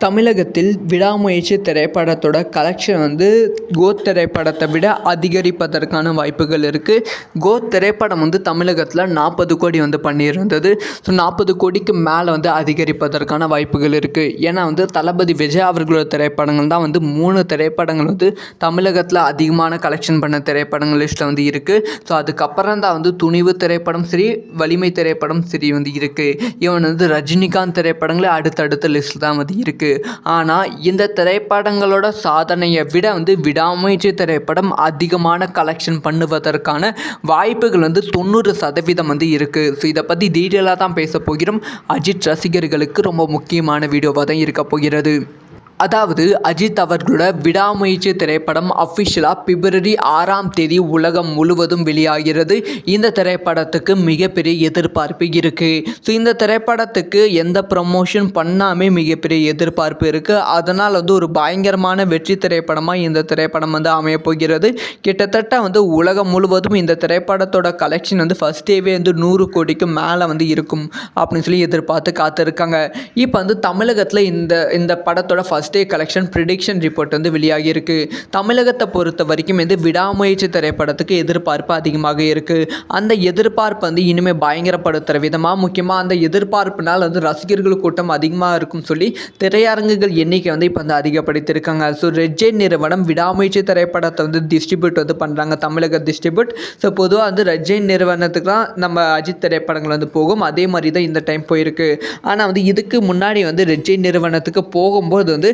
தமிழகத்தில் விடாமுயற்சி திரைப்படத்தோட கலெக்ஷன் வந்து கோத் திரைப்படத்தை விட அதிகரிப்பதற்கான வாய்ப்புகள் இருக்குது. கோத் திரைப்படம் வந்து தமிழகத்தில் 40 கோடி வந்து பண்ணியிருந்தது. ஸோ 40 கோடிக்கு மேலே வந்து அதிகரிப்பதற்கான வாய்ப்புகள் இருக்குது. ஏன்னா வந்து தளபதி விஜய் அவர்களோட திரைப்படங்கள் தான் வந்து 3 திரைப்படங்கள் வந்து தமிழகத்தில் அதிகமான கலெக்ஷன் பண்ண திரைப்படங்கள் லிஸ்ட்டில் வந்து இருக்குது. ஸோ அதுக்கப்புறம் தான் வந்து துணிவு திரைப்படம் சரி, வலிமை திரைப்படம் சரி வந்து இருக்குது. இவன் வந்து ரஜினிகாந்த் திரைப்படங்களே அடுத்தடுத்த லிஸ்ட்டில் தான் வந்து இருக்குது. ஆனால் இந்த திரைப்படங்களோட சாதனையை விட வந்து விடாமுயற்சி திரைப்படம் அதிகமான கலெக்ஷன் பண்ணுவதற்கான வாய்ப்புகள் வந்து 90% வந்து இருக்குது. ஸோ இதை பற்றி டீட்டெயிலாக தான் பேச போகிறோம். அஜித் ரசிகர்களுக்கு ரொம்ப முக்கியமான வீடியோவாக தான் இருக்க போகிறது. அதாவது அஜித் அவர்களோட விடாமுயற்சி திரைப்படம் அஃபிஷியலாக பிப்ரவரி 6ஆம் தேதி உலகம் முழுவதும் வெளியாகிறது. இந்த திரைப்படத்துக்கு மிகப்பெரிய எதிர்பார்ப்பு இருக்குது. ஸோ இந்த திரைப்படத்துக்கு எந்த ப்ரமோஷன் பண்ணாமே மிகப்பெரிய எதிர்பார்ப்பு இருக்குது. அதனால் வந்து ஒரு பயங்கரமான வெற்றி திரைப்படமாக இந்த திரைப்படம் வந்து அமையப்போகிறது. கிட்டத்தட்ட வந்து உலகம் முழுவதும் இந்த திரைப்படத்தோட கலெக்ஷன் வந்து ஃபஸ்ட் டேவே வந்து 100 கோடிக்கு மேலே வந்து இருக்கும் அப்படின்னு சொல்லி எதிர்பார்த்து காத்திருக்காங்க. இப்போ வந்து தமிழகத்தில் இந்த படத்தோட first day collection prediction report வந்து வெளியாகி இருக்கு. தமிழகத்தை பொறுத்த வரைக்கும் வந்து விடாமுயற்சி திரைப்படத்துக்கு எதிர்பார்ப்பு அதிகமாக இருக்குது. அந்த எதிர்பார்ப்பு வந்து இனிமேல் பயங்கரப்படுத்துகிற விதமாக, முக்கியமாக அந்த எதிர்பார்ப்புனால் வந்து ரசிகர்கள் கூட்டம் அதிகமாக இருக்கும் சொல்லி திரையரங்குகள் எண்ணிக்கை வந்து இப்போ வந்து அதிகப்படுத்தியிருக்காங்க. ஸோ ரெட் ஜெயின் நிறுவனம் விடாமுயற்சி திரைப்படத்தை வந்து டிஸ்ட்ரிபியூட் வந்து பண்ணுறாங்க, தமிழக டிஸ்ட்ரிபியூட். ஸோ பொதுவாக வந்து ரெட் ஜெயின் நிறுவனத்துக்கு தான் நம்ம அஜித் திரைப்படங்கள் வந்து போகும். அதே மாதிரி தான் இந்த டைம் போயிருக்கு. ஆனால் வந்து இதுக்கு முன்னாடி வந்து ரெட் ஜெயின் நிறுவனத்துக்கு போகும்போது வந்து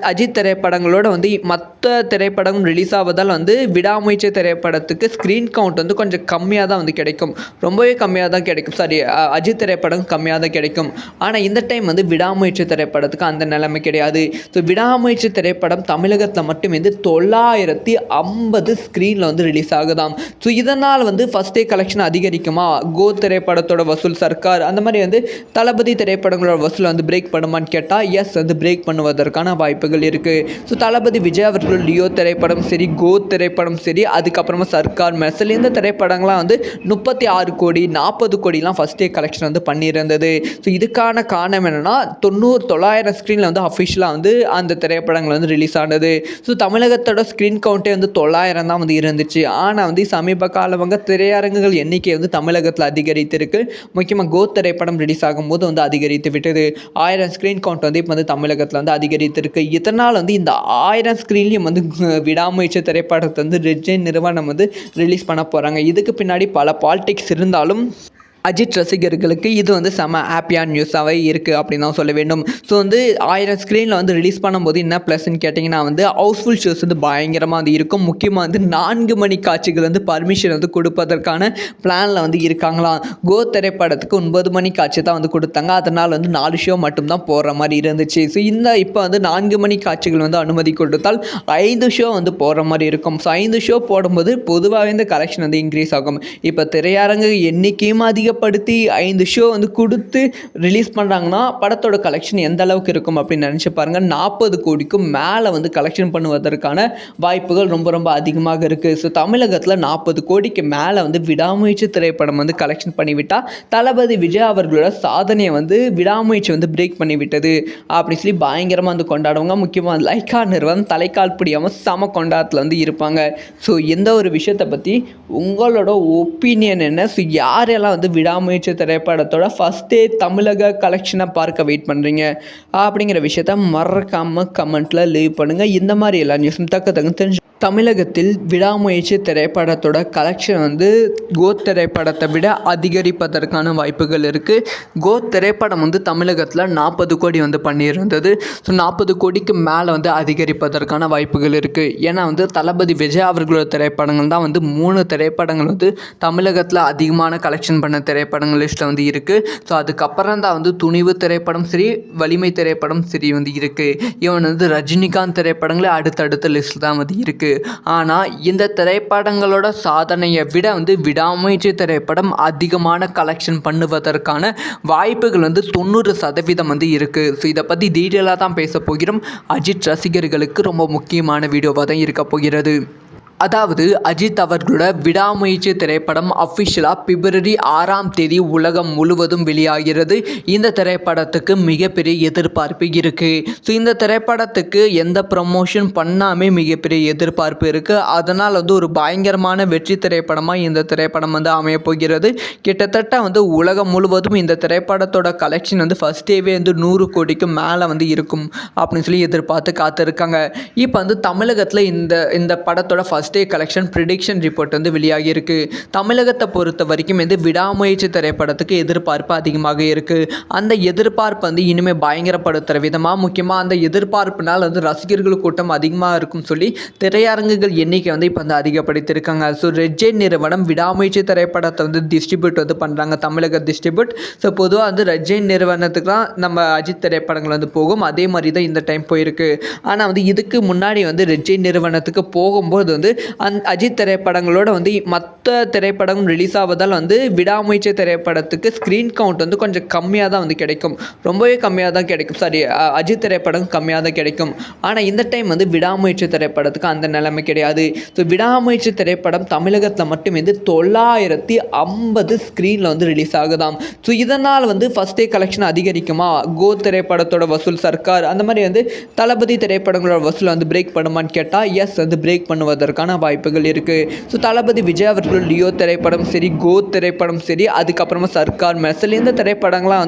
அஜித் திரைப்படங்களோட வந்து மற்ற திரைப்படம் ரிலீஸ் ஆவதால் வந்து விடாமுயற்சி திரைப்படத்துக்கு ஸ்க்ரீன் கவுண்ட் வந்து கொஞ்சம் கம்மியாக தான் வந்து கிடைக்கும். ரொம்பவே கம்மியாக தான் கிடைக்கும். சாரி, அஜித் திரைப்படம் கம்மியாக தான் கிடைக்கும். ஆனால் இந்த டைம் வந்து விடாமுயற்சி திரைப்படத்துக்கு அந்த நிலைமை கிடையாது. ஸோ விடாமுயற்சி திரைப்படம் தமிழகத்தில் மட்டும் வந்து 950 ஸ்க்ரீனில் வந்து ரிலீஸ் ஆகுதாம். ஸோ இதனால் வந்து ஃபஸ்ட் டே கலெக்ஷன் அதிகரிக்குமா? கோத் திரைப்படத்தோட வசூல், சர்க்கார், அந்த மாதிரி வந்து தளபதி திரைப்படங்களோட வசூல் வந்து பிரேக் பண்ணுமான்னு கேட்டால் எஸ், வந்து பிரேக் பண்ணுவதற்கான வாய்ப்புகள் இருக்குது. ஸோ தளபதி விஜய் அவர்கள் லியோ திரைப்படம் சரி, கோத் திரைப்படம் சரி, அதுக்கப்புறமா சர்க்கார், மெர்சல், இந்த திரைப்படங்கள்லாம் வந்து 36 கோடி 40 கோடிலாம் ஃபஸ்ட் டே கலெக்ஷன் வந்து பண்ணியிருந்தது. ஸோ இதுக்கான காரணம் என்னென்னா 900 ஸ்க்ரீனில் வந்து அஃபிஷியலாக வந்து அந்த திரைப்படங்கள் வந்து ரிலீஸ் ஆனது. ஸோ தமிழகத்தோட ஸ்க்ரீன் கவுண்டே வந்து 900 தான் வந்து இருந்துச்சு. ஆனால் வந்து சமீப காலமாக திரையரங்குகள் எண்ணிக்கை வந்து தமிழகத்தில் அதிகரித்திருக்கு. முக்கியமாக கோத் திரைப்படம் ரிலீஸ் ஆகும்போது வந்து அதிகரித்து விட்டது. 1000 ஸ்க்ரீன் கவுண்ட் வந்து இப்போ வந்து தமிழகத்தில் வந்து அதிகரித்திருக்கு. இதனால் வந்து இந்த 1000 ஸ்க்ரீன்லையும் வந்து விடாமுயற்சி திரைப்படத்தை வந்து ரெட் ஜெயின் நிறுவனம் வந்து ரிலீஸ் பண்ண போகிறாங்க. இதுக்கு பின்னாடி பல பாலிடிக்ஸ் இருந்தாலும் அஜித் ரசிகர்களுக்கு இது வந்து செம ஹாப்பியான நியூஸாகவே இருக்குது அப்படின்னு தான் சொல்ல வேண்டும். ஸோ வந்து 1000 ஸ்க்ரீனில் வந்து ரிலீஸ் பண்ணும்போது என்ன ப்ளஸ்ன்னு கேட்டிங்கன்னா வந்து ஹவுஸ்ஃபுல் ஷோஸ் வந்து பயங்கரமாக வந்து இருக்கும். முக்கியமாக வந்து 4 மணி காட்சிகள் வந்து பர்மிஷன் வந்து கொடுப்பதற்கான பிளானில் வந்து இருக்காங்களாம். கோத் திரைப்படத்துக்கு 9 மணி காட்சி தான் வந்து கொடுத்தாங்க. அதனால் வந்து 4 ஷோ மட்டும்தான் போடுற மாதிரி இருந்துச்சு. ஸோ இப்போ வந்து 4 மணி காட்சிகள் வந்து அனுமதி கொடுத்தால் 5 ஷோ வந்து போடுற மாதிரி இருக்கும். ஸோ 5 ஷோ போடும்போது பொதுவாகவே இந்த கலெக்ஷன் வந்து இன்க்ரீஸ் ஆகும். இப்போ திரையரங்கு எண்ணிக்கையும் அதிகப்படுத்தி 5 ஷோ வந்து கொடுத்து ரிலீஸ் பண்ணுறாங்கன்னா படத்தோட கலெக்ஷன் எந்த அளவுக்கு இருக்கும் அப்படின்னு நினச்சி பாருங்கள். 40 கோடிக்கும் மேலே வந்து கலெக்ஷன் பண்ணுவதற்கான வாய்ப்புகள் ரொம்ப ரொம்ப அதிகமாக இருக்குது. ஸோ தமிழகத்தில் 40 கோடிக்கு மேலே வந்து விடாமுயற்சி திரைப்படம் வந்து கலெக்ஷன் பண்ணிவிட்டால் தளபதி விஜய் அவர்களோட சாதனையை வந்து விடாமுயற்சி வந்து பிரேக் பண்ணிவிட்டது அப்படின்னு சொல்லி பயங்கரமாக வந்து கொண்டாடுவாங்க. முக்கியமாக லைக்கா நிறுவனம் தலைக்கால் பிடியாமல் சம கொண்டாட்டத்தில் வந்து இருப்பாங்க. ஸோ எந்த ஒரு விஷயத்தை பற்றி உங்களோட ஒப்பீனியன் என்ன? ஸோ யாரெல்லாம் வந்து விடாமுயற்சி திரைப்படத்தோட ஃபஸ்ட் டே தமிழக கலெக்ஷனை பார்க்க வெயிட் பண்ணுறீங்க அப்படிங்கிற விஷயத்த மறக்காமல் கமெண்ட்டில் லீவ் பண்ணுங்கள். இந்த மாதிரி எல்லா நியூஸும் தக்க தெரிஞ்சு தமிழகத்தில் விடாமுயற்சி திரைப்படத்தோட கலெக்ஷன் வந்து கோத் திரைப்படத்தை விட அதிகரிப்பதற்கான வாய்ப்புகள் இருக்குது. கோத் திரைப்படம் வந்து தமிழகத்தில் 40 கோடி வந்து பண்ணியிருந்தது. ஸோ 40 கோடிக்கு மேலே வந்து அதிகரிப்பதற்கான வாய்ப்புகள் இருக்குது. ஏன்னா வந்து தளபதி விஜய் அவர்களோட திரைப்படங்கள் தான் வந்து 3 திரைப்படங்கள் வந்து தமிழகத்தில் அதிகமான கலெக்ஷன் பண்ண திரைப்படங்கள் லிஸ்ட்டில் வந்து இருக்குது. ஸோ அதுக்கப்புறம் தான் வந்து துணிவு திரைப்படம் சரி, வலிமை திரைப்படம் சரி வந்து இருக்குது. இவன் வந்து ரஜினிகாந்த் திரைப்படங்களே அடுத்தடுத்த லிஸ்ட்டில் தான் வந்து இருக்குது. ஆனால் இந்த திரைப்படங்களோட சாதனையை விட வந்து விடாமுயற்சி திரைப்படம் அதிகமான கலெக்ஷன் பண்ணுவதற்கான வாய்ப்புகள் வந்து 90% வந்து இருக்குது. ஸோ இதை பற்றி டீட்டெயிலாக தான் பேச போகிறோம். அஜித் ரசிகர்களுக்கு ரொம்ப முக்கியமான வீடியோவாக தான் இருக்க போகிறது. அதாவது அஜித் அவர்களோட விடாமுயற்சி திரைப்படம் அஃபிஷியலாக பிப்ரவரி 6ஆம் தேதி உலகம் முழுவதும் வெளியாகிறது. இந்த திரைப்படத்துக்கு மிகப்பெரிய எதிர்பார்ப்பு இருக்குது. ஸோ இந்த திரைப்படத்துக்கு எந்த ப்ரமோஷன் பண்ணாமே மிகப்பெரிய எதிர்பார்ப்பு இருக்குது. அதனால் ஒரு பயங்கரமான வெற்றி திரைப்படமாக இந்த திரைப்படம் அமையப் போகிறது. கிட்டத்தட்ட உலகம் முழுவதும் இந்த திரைப்படத்தோட கலெக்ஷன் ஃபர்ஸ்ட் டேவே 100 கோடிக்கு மேலே இருக்கும் அப்படின்னு சொல்லி எதிர்பார்த்து காத்திருக்காங்க. இப்போ தமிழகத்தில் இந்த படத்தோட first day collection prediction report வெளியாகி இருக்கு. தமிழகத்தை பொறுத்த வரைக்கும் விடாமுயற்சி திரைப்படத்துக்கு எதிர்பார்ப்பு அதிகமாக இருக்கு. அந்த எதிர்பார்ப்பு இனிமேல் பயங்கரப்படுத்துகிற விதமாக, முக்கியமாக அந்த எதிர்பார்ப்பினால் ரசிகர்கள் கூட்டம் அதிகமாக இருக்கும் சொல்லி திரையரங்குகள் எண்ணிக்கை இப்போ அதிகப்படுத்தியிருக்காங்க. ஸோ ரெட் ஜெயின் நிறுவனம் விடாமுயற்சி திரைப்படத்தை டிஸ்ட்ரிபியூட் பண்ணுறாங்க, தமிழக டிஸ்ட்ரிபியூட். ஸோ பொதுவாக ரெட் ஜெயின் நிறுவனத்துக்கு தான் நம்ம அஜித் திரைப்படங்கள் போகும். அதே மாதிரி தான் இந்த டைம் போயிருக்கு. ஆனால் இதுக்கு முன்னாடி ரெட் ஜெயின் நிறுவனத்துக்கு போகும்போது அஜித் திரைப்படங்களோட மற்ற திரைப்படம் ரிலீஸ் ஆவதால் விடாமுயற்சி திரைப்படத்துக்கு ஸ்க்ரீன் கவுண்ட் கொஞ்சம் கம்மியாக தான் கிடைக்கும். ரொம்பவே கம்மியாக தான் கிடைக்கும். சாரி, அஜித் திரைப்படம் கம்மியாக தான் கிடைக்கும். ஆனால் இந்த டைம் விடாமுயற்சி திரைப்படத்துக்கு அந்த நிலைமை கிடையாது. ஸோ விடாமுயற்சி திரைப்படம் தமிழகத்தில் மட்டும் 950 ஸ்க்ரீனில் ரிலீஸ் ஆகுதாம். ஸோ இதனால் ஃபர்ஸ்ட் டே கலெக்ஷன் அதிகரிக்குமா? கோ திரைப்படத்தோட வசூல், சர்க்கார், அந்த மாதிரி தளபதி திரைப்படங்களோட வசூல் பிரேக் பண்ணுமான்னு கேட்டால் எஸ், பிரேக் பண்ணுவதற்கான வாய்ப்புகள் இருக்குது. ஸோ தளபதி விஜய் அவர்கள் லியோ திரைப்படம் சரி, கோ திரைப்படம் சரி, அதுக்கப்புறமா சர்க்கார், மெர்சல், இந்த திரைப்படங்கள்லாம்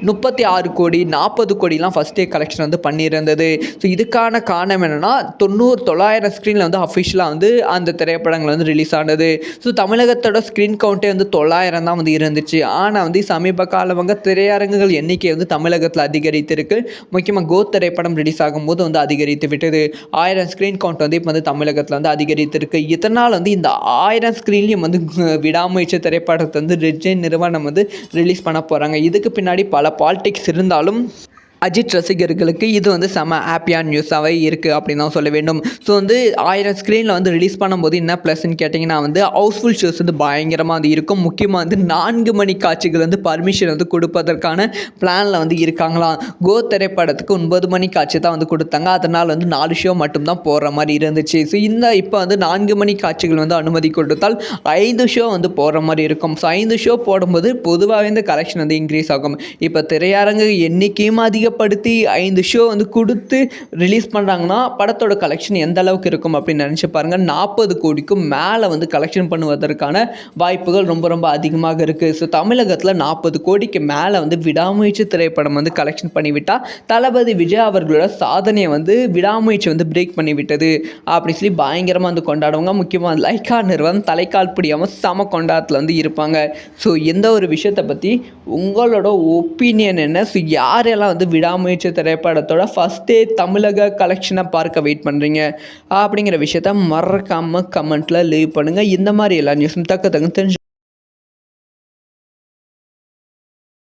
36 கோடி 40 கோடிலாம் ஃபர்ஸ்ட் டே கலெக்ஷன் பண்ணியிருந்தது. ஸோ இதுக்கான காரணம் என்னென்னா 900 ஸ்க்ரீனில் அஃபிஷியலாக அந்த திரைப்படங்கள் ரிலீஸ் ஆனது. ஸோ தமிழகத்தோட ஸ்க்ரீன் கவுண்டே 900 தான் இருந்துச்சு. ஆனால் சமீப காலமாக திரையரங்குகள் எண்ணிக்கை தமிழகத்தில் அதிகரித்திருக்கு. முக்கியமாக கோ திரைப்படம் ரிலீஸ் ஆகும்போது அதிகரித்து விட்டது. 1000 ஸ்க்ரீன் கவுண்ட் இப்போ தமிழகத்தில் அதிகரித்திருக்கு. இதனால் இந்த 1000 ஸ்க்ரீன்லையும் விடாமுயற்சி திரைப்படத்தை ரெட் ஜெயின் நிறுவனம் ரிலீஸ் பண்ண போகிறாங்க. இதுக்கு பின்னாடி பல பாலிடிக்ஸ் இருந்தாலும் அஜித் ரசிகர்களுக்கு இது செம ஹாப்பியான நியூஸாகவே இருக்குது அப்படின்னு தான் சொல்ல வேண்டும். ஸோ 1000 ஸ்க்ரீனில் ரிலீஸ் பண்ணும்போது என்ன ப்ளஸ்ன்னு கேட்டிங்கன்னா ஹவுஸ்ஃபுல் ஷோஸ் பயங்கரமாக இருக்கும். முக்கியமாக 4 மணி காட்சிகள் பர்மிஷன் கொடுப்பதற்கான பிளானில் இருக்காங்களாம். கோ திரைப்படத்துக்கு 9 மணி காட்சி தான் கொடுத்தாங்க. அதனால் 4 ஷோ மட்டும்தான் போடுற மாதிரி இருந்துச்சு. ஸோ இப்போ 4 மணி காட்சிகள் அனுமதி கொடுத்தால் 5 ஷோ போடுற மாதிரி இருக்கும். ஸோ 5 ஷோ போடும்போது பொதுவாகவே இந்த கலெக்ஷன் இன்க்ரீஸ் ஆகும். இப்போ திரையரங்கு எண்ணிக்கையும் அதிகப்படுத்தி 5 ஷோ கொடுத்து ரிலீஸ் பண்ணுறாங்கன்னா படத்தோட கலெக்ஷன் எந்த அளவுக்கு இருக்கும் அப்படின்னு நினச்சி பாருங்கள். 40 கோடிக்கும் மேலே கலெக்ஷன் பண்ணுவதற்கான வாய்ப்புகள் ரொம்ப ரொம்ப அதிகமாக இருக்குது. ஸோ தமிழகத்தில் 40 கோடிக்கு மேலே விடாமுயற்சி திரைப்படம் கலெக்ஷன் பண்ணிவிட்டால் தளபதி விஜய் அவர்களோட சாதனையை விடாமுயற்சி பிரேக் பண்ணிவிட்டது அப்படின்னு சொல்லி பயங்கரமாக கொண்டாடுவாங்க. முக்கியமாக லைக்கா நிறுவனம் தலைக்கால் பிடியாமல் சம கொண்டாட்டத்தில் இருப்பாங்க. ஸோ எந்த ஒரு விஷயத்தை பற்றி உங்களோட ஒப்பீனியன் என்ன? ஸோ யாரெல்லாம் விடாமுயற்சி திரைப்படத்தோட ஃபர்ஸ்ட் டே தமிழக கலெக்ஷனை பார்க்க வெயிட் பண்ணுறீங்க அப்படிங்கிற விஷயத்த மறக்காமல் கமெண்ட்டில் லீவ் பண்ணுங்கள். இந்த மாதிரி எல்லா நியூஸும் தக்க தெரிஞ்சு